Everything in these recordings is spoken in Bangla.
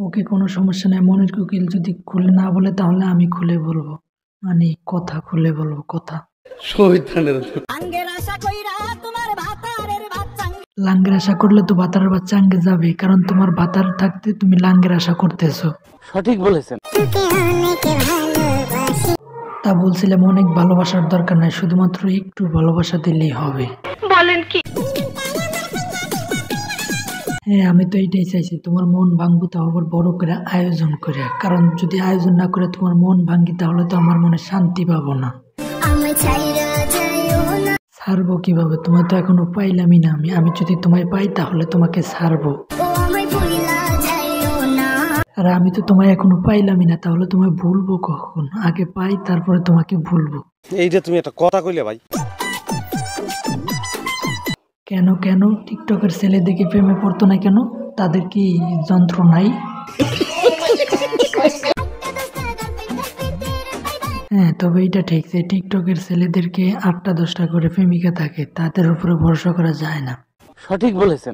ওকে, কোনো সমস্যা নাই। মনের কোকিল যদি খুলে না বলে তাহলে আমি খুলে বলবো, মানে কথা খুলে বলবো কথা। লাঙ্গের আশা করলে তো ভাতারের বাচ্চা আঙ্গে যাবে, কারণ তোমার ভাতার থাকতে তুমি লাঙ্গের আশা করতেছো। সঠিক বলেছেন। তা বলছিলাম অনেক ভালোবাসার দরকার নাই, শুধুমাত্র একটু ভালোবাসা দিলেই হবে। বলেন কি? হ্যাঁ, আমি তো এইটাই চাইছি, তোমার মন ভাঙবো তাও আবার বড় করে আয়োজন করে, কারণ যদি আয়োজন না করে তোমার মন ভাঙ্গি তাহলে তো আমার মনে শান্তি পাবো না। ছাড়বো কিভাবে? তোমায় তো এখনো পাইলামই না আমি যদি তোমায় পাই তাহলে তোমাকে ছাড়বো। আর আমি তো তোমায় এখনো পাইলামই না, তাহলে তোমায় ভুলবো কখন? আগে পাই তারপরে তোমাকে ভুলবো। এইটা তুমি একটা কথা কইলে ভাই। কেন কেন টিকটকের ছেলে দেখে প্রেমে পড়তো না কেন? তাদের কি যন্ত্র নাই? হ্যাঁ, তবে এটা ঠিক যে টিকটকের ছেলেদেরকে 8টা-10টা করে প্রেমিকা থাকে, তাদের উপরে ভরসা করা যায় না। সঠিক বলেছেন।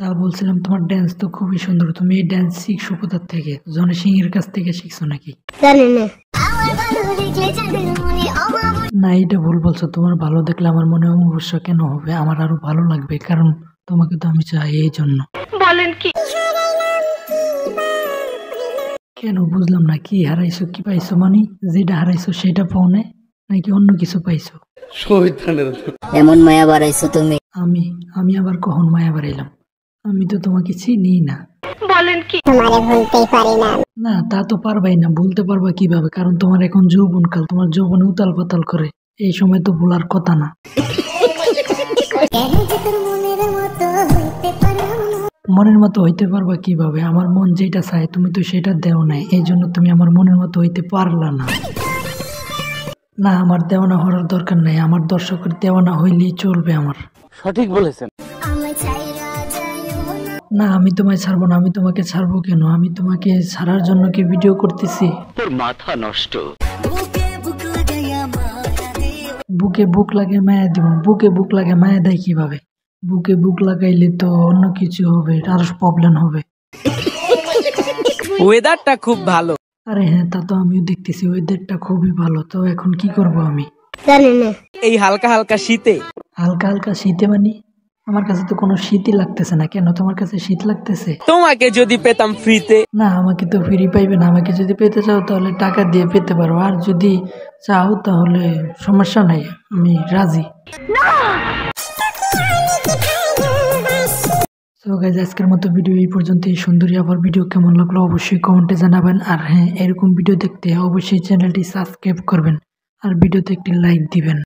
তা বলছিলাম, তোমার ড্যান্স তো খুবই সুন্দর, তুমি এই ড্যান্স শিখছো কোথা থেকে? জনি সিং এর কাছ থেকে শিখছো নাকি? না, এটা ভুল বলছো। তোমার ভালো দেখলে আমার মনে অবশ্য কেন হবে, আমার আরো ভালো লাগবে, কারণ তোমাকে তো আমি চাই এই জন্য। বলেন কি? কেন বুঝলাম না, কি হারাইছো কি পাইছো? মানে যেটা হারাইছো সেটা পাও না, নাকি অন্য কিছু পাইছো? এমন মায়া বাড়াইছো তুমি। আমি আবার কখন মায়া বাড়াইলাম? আমি তো তোমাকে চিনি না। বলেন কি? না, তা তো পারবাই না। ভুলতে পারবা কিভাবে? কারণ তোমার এখন যৌবনকাল, তোমার যৌবনে উতাল পাতাল করে, এই সময় তো ভুলার কথা না। মনের মতো হইতে পারবা কিভাবে? আমার মন যেটা চায় তুমি তো সেটা দেও নাই, এই জন্য তুমি আমার মনের মতো হইতে পারলা না। না, আমার দেওয়ানা হওয়ার দরকার নাই, আমার দর্শকের দেওয়ানা হইলেই চলবে আমার। সঠিক বলেছেন। না, আমি তোমায় ছাড়বো না। আমি তোমাকে ছাড়বো কেন? আমি তোমাকে ছাড়ার জন্য কি ভিডিও করতেছি? তোর মাথা নষ্ট। বুকে বুক লাগে মায়া দিব? বুকে বুক লাগে মায়া দেয় কিভাবে? বুকে বুক লাগাইলে তো অন্য কিছু হবে, আরো প্রবলেম হবে। ওয়েদারটা খুব ভালো। আরে হ্যাঁ, তা তো আমিও দেখতেছি, ওয়েদারটা খুবই ভালো। তো এখন কি করব আমি? এই হালকা হালকা শীতে। হালকা হালকা শীতে মানে? আমার কাছে তো কোনো শীতই লাগতেছে না। কেন, তোমার কাছে শীত লাগতেছে? তোমাকে যদি পেতাম ফ্রিতে। না, আমাকে তো ফ্রি পাইবে না। আমাকে যদি পেতে চাও তাহলে টাকা দিয়ে পেতে পারো, আর যদি চাও তাহলে সমস্যা নাই, আমি রাজি। সো গাইস, আজকের মতো ভিডিও এই পর্যন্তই। সুন্দরী আবার ভিডিও কেমন লাগলো অবশ্যই কমেন্টে জানাবেন। আর হ্যাঁ, এরকম ভিডিও দেখতে অবশ্যই চ্যানেলটি সাবস্ক্রাইব করবেন আর ভিডিওতে একটি লাইক দিবেন।